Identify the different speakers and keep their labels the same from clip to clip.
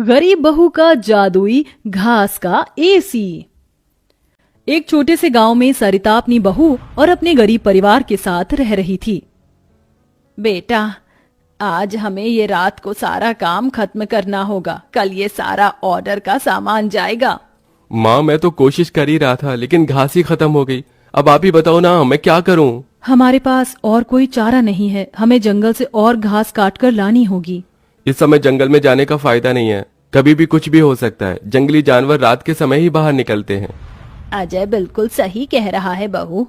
Speaker 1: गरीब बहू का जादुई घास का एसी। एक छोटे से गांव में सरिता अपनी बहू और अपने गरीब परिवार के साथ रह रही थी। बेटा, आज हमें ये रात को सारा काम खत्म करना होगा, कल ये सारा ऑर्डर का सामान जाएगा।
Speaker 2: माँ, मैं तो कोशिश कर ही रहा था लेकिन घास ही खत्म हो गई। अब आप ही बताओ ना, मैं क्या करूँ?
Speaker 1: हमारे पास और कोई चारा नहीं है, हमें जंगल से और घास काट कर लानी होगी।
Speaker 2: इस समय जंगल में जाने का फायदा नहीं है, कभी भी कुछ भी हो सकता है। जंगली जानवर रात के समय ही बाहर निकलते हैं।
Speaker 3: अजय बिल्कुल सही कह रहा है बहू।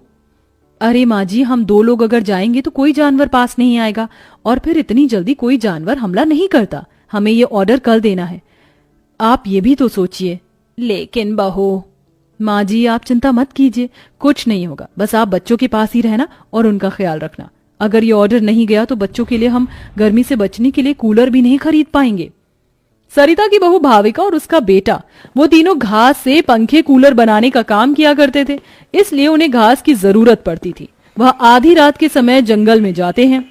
Speaker 1: अरे माँ जी, हम दो लोग अगर जाएंगे तो कोई जानवर पास नहीं आएगा, और फिर इतनी जल्दी कोई जानवर हमला नहीं करता। हमें ये ऑर्डर कल देना है, आप ये भी तो सोचिए।
Speaker 3: लेकिन बहू।
Speaker 1: माँ जी, आप चिंता मत कीजिए, कुछ नहीं होगा। बस आप बच्चों के पास ही रहना और उनका ख्याल रखना। अगर ये ऑर्डर नहीं गया तो बच्चों के लिए हम गर्मी से बचने के लिए कूलर भी नहीं खरीद पाएंगे। सरिता की बहू भाविका और उसका बेटा, वो तीनों घास से पंखे कूलर बनाने का काम किया करते थे, इसलिए उन्हें घास की जरूरत पड़ती थी। वह आधी रात के समय जंगल में जाते हैं।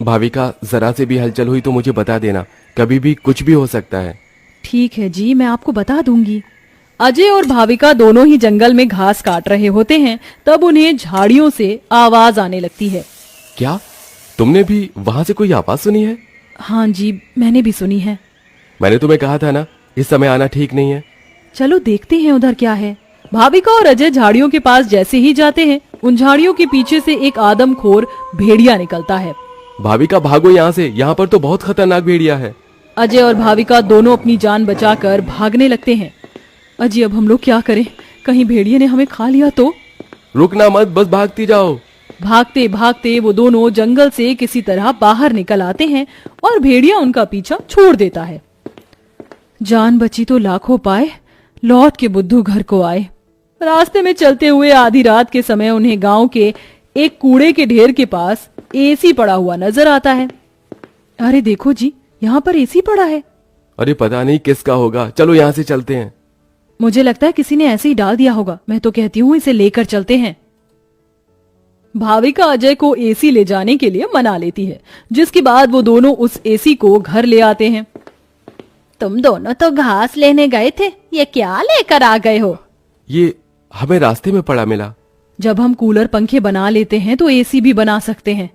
Speaker 2: भाविका, जरा से भी हलचल हुई तो मुझे बता देना, कभी भी कुछ भी हो सकता है।
Speaker 1: ठीक है जी, मैं आपको बता दूंगी। अजय और भाविका दोनों ही जंगल में घास काट रहे होते हैं, तब उन्हें झाड़ियों से आवाज आने लगती है।
Speaker 2: क्या तुमने भी वहां से कोई आवाज सुनी है?
Speaker 1: हाँ जी, मैंने भी सुनी है।
Speaker 2: मैंने तुम्हें कहा था ना, इस समय आना ठीक नहीं है।
Speaker 1: चलो देखते हैं उधर क्या है। भाविका और अजय झाड़ियों के पास जैसे ही जाते हैं, उन झाड़ियों के पीछे से एक आदमखोर भेड़िया निकलता है।
Speaker 2: भाविका, भागो यहाँ से, यहाँ पर तो बहुत खतरनाक भेड़िया है।
Speaker 1: अजय और भाविका दोनों अपनी जान बचाकर भागने लगते हैं। अजय, अब हम लोग क्या करें? कहीं भेड़िए ने हमें खा लिया तो?
Speaker 2: रुकना मत, बस भागती जाओ।
Speaker 1: भागते भागते वो दोनों जंगल से किसी तरह बाहर निकल आते हैं और भेड़िया उनका पीछा छोड़ देता है। जान बची तो लाखों पाए, लौट के बुद्धू घर को आए। रास्ते में चलते हुए आधी रात के समय उन्हें गांव के एक कूड़े के ढेर के पास एसी पड़ा हुआ नजर आता है। अरे देखो जी, यहाँ पर एसी पड़ा है।
Speaker 2: अरे पता नहीं किसका होगा, चलो यहाँ से चलते हैं।
Speaker 1: मुझे लगता है किसी ने ऐसे ही डाल दिया होगा। मैं तो कहती हूँ इसे लेकर चलते हैं। भाविका अजय को एसी ले जाने के लिए मना लेती है, जिसके बाद वो दोनों उस एसी को घर ले आते हैं।
Speaker 3: तुम दोनों तो घास लेने गए थे, ये क्या लेकर आ गए हो?
Speaker 2: ये हमें रास्ते में पड़ा मिला।
Speaker 1: जब हम कूलर पंखे बना लेते हैं तो एसी भी बना सकते हैं।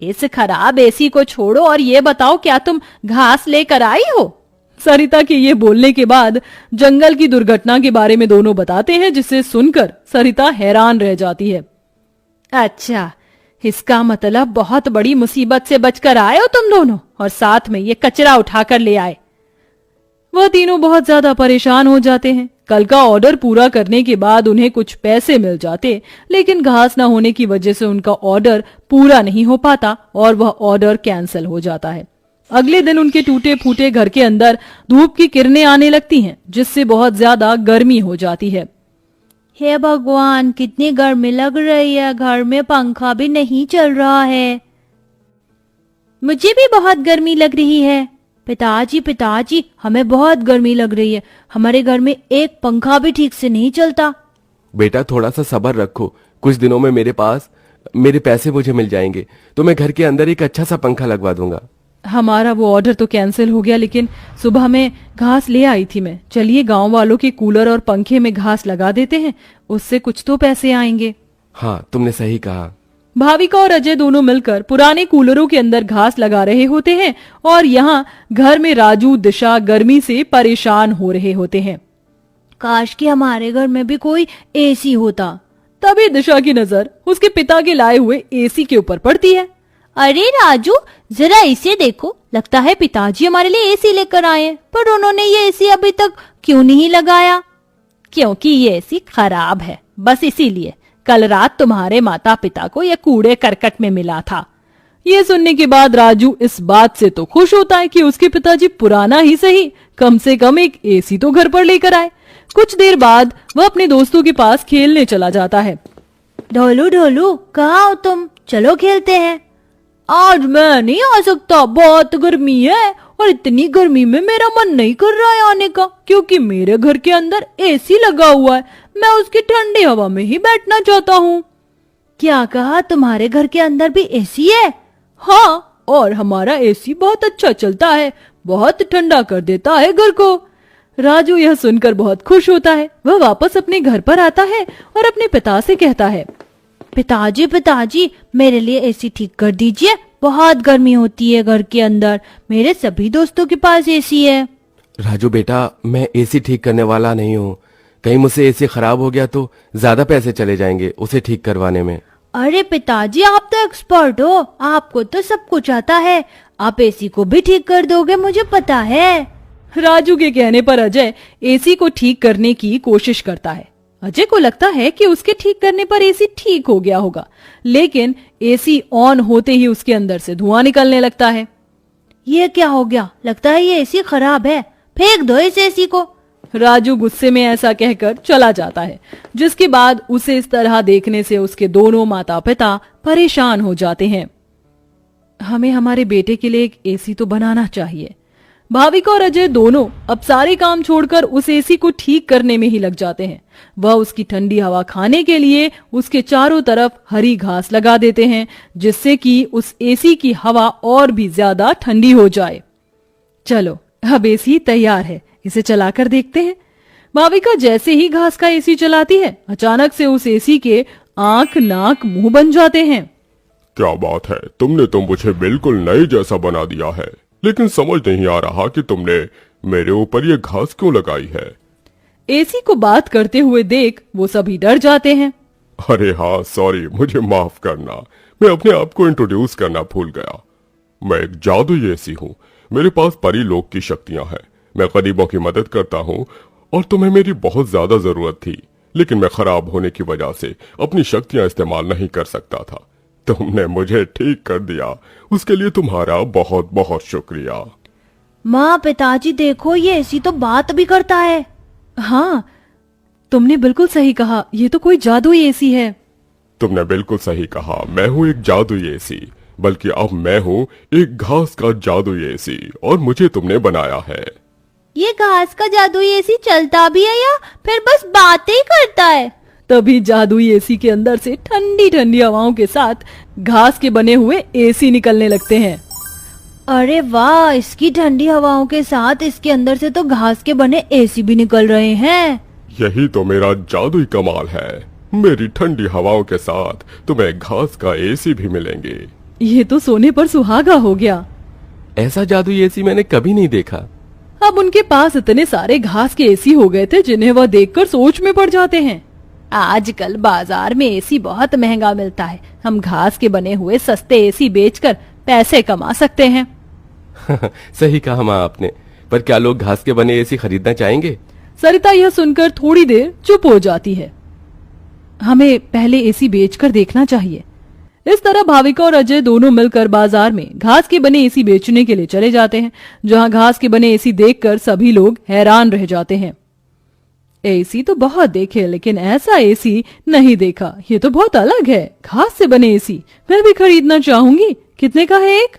Speaker 3: इस खराब एसी को छोड़ो और ये बताओ, क्या तुम घास लेकर आई हो?
Speaker 1: सरिता के ये बोलने के बाद जंगल की दुर्घटना के बारे में दोनों बताते हैं, जिसे सुनकर सरिता हैरान रह जाती है।
Speaker 3: अच्छा, इसका मतलब बहुत बड़ी मुसीबत से बचकर आए हो तुम दोनों, और साथ में ये कचरा उठाकर ले आए।
Speaker 1: वह तीनों बहुत ज्यादा परेशान हो जाते हैं। कल का ऑर्डर पूरा करने के बाद उन्हें कुछ पैसे मिल जाते, लेकिन घास न होने की वजह से उनका ऑर्डर पूरा नहीं हो पाता और वह ऑर्डर कैंसिल हो जाता है। अगले दिन उनके टूटे फूटे घर के अंदर धूप की किरणें आने लगती हैं, जिससे बहुत ज्यादा गर्मी हो जाती है।
Speaker 3: हे भगवान, कितनी गर्मी लग रही है, घर में पंखा भी नहीं चल रहा है। मुझे भी बहुत गर्मी लग रही है। पिताजी, हमें बहुत गर्मी लग रही है। हमारे घर में एक पंखा भी ठीक से नहीं चलता।
Speaker 2: बेटा, थोड़ा सा सब्र रखो, कुछ दिनों में मेरे पैसे मुझे मिल जाएंगे तो मैं घर के अंदर एक अच्छा सा पंखा लगवा दूंगा।
Speaker 1: हमारा वो ऑर्डर तो कैंसिल हो गया, लेकिन सुबह में घास ले आई थी मैं। चलिए गांव वालों के कूलर और पंखे में घास लगा देते हैं, उससे कुछ तो पैसे आएंगे।
Speaker 2: हाँ, तुमने सही कहा।
Speaker 1: भाविका और अजय दोनों मिलकर पुराने कूलरों के अंदर घास लगा रहे होते हैं और यहाँ घर में राजू दिशा गर्मी से परेशान हो रहे होते हैं।
Speaker 3: काश कि हमारे घर में भी कोई एसी होता।
Speaker 1: तभी दिशा की नजर उसके पिता के लाए हुए एसी के ऊपर पड़ती है।
Speaker 3: अरे राजू, जरा इसे देखो, लगता है पिताजी हमारे लिए एसी लेकर आए हैं, पर उन्होंने ये एसी अभी तक क्यों नहीं लगाया? क्योंकि ये एसी खराब है, बस इसीलिए। कल रात तुम्हारे माता पिता को यह कूड़े करकट में मिला था।
Speaker 1: ये सुनने के बाद राजू इस बात से तो खुश होता है कि उसके पिताजी पुराना ही सही, कम से कम एक एसी तो घर पर लेकर आए। कुछ देर बाद वह अपने दोस्तों के पास खेलने चला जाता है।
Speaker 3: ढोलू, कहाँ हो तुम? चलो खेलते हैं।
Speaker 1: आज मैं नहीं आ सकता, बहुत गर्मी है, और इतनी गर्मी में मेरा मन नहीं कर रहा है आने का, क्योंकि मेरे घर के अंदर एसी लगा हुआ है। मैं उसकी ठंडी हवा में ही बैठना चाहता हूँ।
Speaker 3: क्या कहा? तुम्हारे घर के अंदर भी एसी है?
Speaker 1: हाँ, और हमारा एसी बहुत अच्छा चलता है, बहुत ठंडा कर देता है घर को। राजू यह सुनकर बहुत खुश होता है। वह वापस अपने घर पर आता है और अपने पिता से कहता है,
Speaker 3: पिताजी मेरे लिए एसी ठीक कर दीजिए, बहुत गर्मी होती है घर के अंदर, मेरे सभी दोस्तों के पास एसी है।
Speaker 2: राजू बेटा, मैं एसी ठीक करने वाला नहीं हूँ। कहीं मुझसे एसी खराब हो गया तो ज्यादा पैसे चले जाएंगे उसे ठीक करवाने में।
Speaker 3: अरे पिताजी, आप तो एक्सपर्ट हो, आपको तो सब कुछ आता है, आप एसी को भी ठीक कर दोगे, मुझे पता है।
Speaker 1: राजू के कहने पर अजय एसी को ठीक करने की कोशिश करता है। अजय को लगता है कि उसके ठीक करने पर एसी ठीक हो गया होगा, लेकिन एसी ऑन होते ही उसके अंदर से धुआं निकलने लगता है।
Speaker 3: ये क्या हो गया? लगता है ये एसी खराब है, फेंक दो इस एसी को।
Speaker 1: राजू गुस्से में ऐसा कहकर चला जाता है, जिसके बाद उसे इस तरह देखने से उसके दोनों माता पिता परेशान हो जाते हैं। हमें हमारे बेटे के लिए एक एसी तो बनाना चाहिए। भाविका और अजय दोनों अब सारे काम छोड़कर उस एसी को ठीक करने में ही लग जाते हैं। वह उसकी ठंडी हवा खाने के लिए उसके चारों तरफ हरी घास लगा देते हैं, जिससे कि उस एसी की हवा और भी ज्यादा ठंडी हो जाए। चलो, अब एसी तैयार है, इसे चलाकर देखते हैं। भाविका जैसे ही घास का एसी चलाती है, अचानक से उस एसी के आंख, नाक, मुंह बन जाते हैं।
Speaker 4: क्या बात है, तुमने तो मुझे बिल्कुल नए जैसा बना दिया है, लेकिन समझ नहीं आ रहा कि तुमने मेरे ऊपर ये घास क्यों लगाई है।
Speaker 1: एसी को बात करते हुए देख वो सभी डर जाते हैं।
Speaker 4: अरे हाँ, सॉरी, मुझे माफ करना, मैं अपने आप को इंट्रोड्यूस करना भूल गया। मैं एक जादुई एसी हूँ, मेरे पास परी लोक की शक्तियां हैं, मैं गरीबों की मदद करता हूँ और तुम्हें मेरी बहुत ज्यादा जरूरत थी, लेकिन मैं खराब होने की वजह से अपनी शक्तियां इस्तेमाल नहीं कर सकता था। तुमने मुझे ठीक कर दिया, उसके लिए तुम्हारा बहुत बहुत शुक्रिया।
Speaker 3: माँ, पिताजी देखो, ये एसी तो बात भी करता है।
Speaker 1: हाँ, तुमने बिल्कुल सही कहा, ये तो कोई जादुई एसी है।
Speaker 4: तुमने बिल्कुल सही कहा, मैं हूँ एक जादुई एसी, बल्कि अब मैं हूँ एक घास का जादुई एसी और मुझे तुमने बनाया है।
Speaker 3: ये घास का जादुई एसी चलता भी है या फिर बस बातें ही करता है?
Speaker 1: तभी जादुई एसी के अंदर से ठंडी ठंडी हवाओं के साथ घास के बने हुए एसी निकलने लगते हैं।
Speaker 3: अरे वाह, इसकी ठंडी हवाओं के साथ इसके अंदर से तो घास के बने एसी भी निकल रहे हैं।
Speaker 4: यही तो मेरा जादुई कमाल है, मेरी ठंडी हवाओं के साथ तुम्हें घास का एसी भी मिलेंगे।
Speaker 1: ये तो सोने पर सुहागा हो गया।
Speaker 2: ऐसा जादुई एसी मैंने कभी नहीं देखा।
Speaker 1: अब उनके पास इतने सारे घास के एसी हो गए थे जिन्हें वह देखकर सोच में पड़ जाते हैं। आजकल बाजार में एसी बहुत महंगा मिलता है, हम घास के बने हुए सस्ते एसी बेचकर पैसे कमा सकते हैं।
Speaker 2: सही कहा माँ आपने, पर क्या लोग घास के बने एसी खरीदना चाहेंगे?
Speaker 1: सरिता यह सुनकर थोड़ी देर चुप हो जाती है। हमें पहले एसी बेचकर देखना चाहिए। इस तरह भाविका और अजय दोनों मिलकर बाजार में घास के बने एसी बेचने के लिए चले जाते हैं, जहां घास के बने एसी देखकर सभी लोग हैरान रह जाते हैं। एसी तो बहुत देखे, लेकिन ऐसा एसी नहीं देखा, ये तो बहुत अलग है। घास से बने एसी मैं भी खरीदना चाहूंगी। कितने का है एक?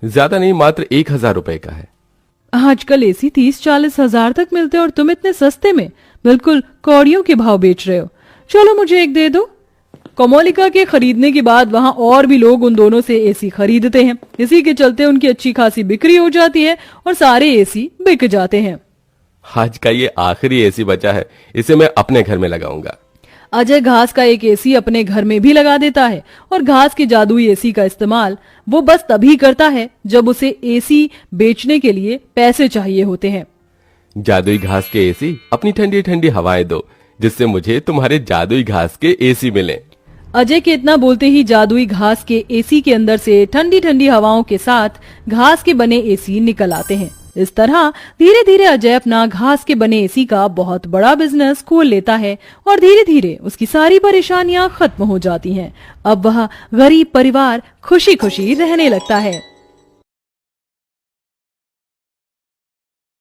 Speaker 2: ज्यादा नहीं, मात्र 1000 रुपए का है।
Speaker 1: आजकल एसी 30-40 हजार तक मिलते हैं और तुम इतने सस्ते में बिल्कुल कौड़ियों के भाव बेच रहे हो। चलो मुझे एक दे दो। कोमोलिका के खरीदने के बाद वहां और भी लोग उन दोनों से एसी खरीदते हैं। इसी के चलते उनकी अच्छी खासी बिक्री हो जाती है और सारे एसी बिक जाते हैं।
Speaker 2: आज का ये आखिरी एसी बचा है, इसे मैं अपने घर में लगाऊंगा।
Speaker 1: अजय घास का एक एसी अपने घर में भी लगा देता है और घास के जादुई एसी का इस्तेमाल वो बस तभी करता है जब उसे एसी बेचने के लिए पैसे चाहिए होते हैं।
Speaker 2: जादुई घास के एसी, अपनी ठंडी ठंडी हवाएं दो, जिससे मुझे तुम्हारे जादुई घास के एसी मिले।
Speaker 1: अजय के इतना बोलते ही जादुई घास के एसी के अंदर से ठंडी ठंडी हवाओं के साथ घास के बने एसी निकल आते हैं। इस तरह धीरे धीरे अजय अपना घास के बने एसी का बहुत बड़ा बिजनेस खोल लेता है और धीरे धीरे उसकी सारी परेशानियां खत्म हो जाती हैं। अब वह गरीब परिवार खुशी खुशी रहने लगता है।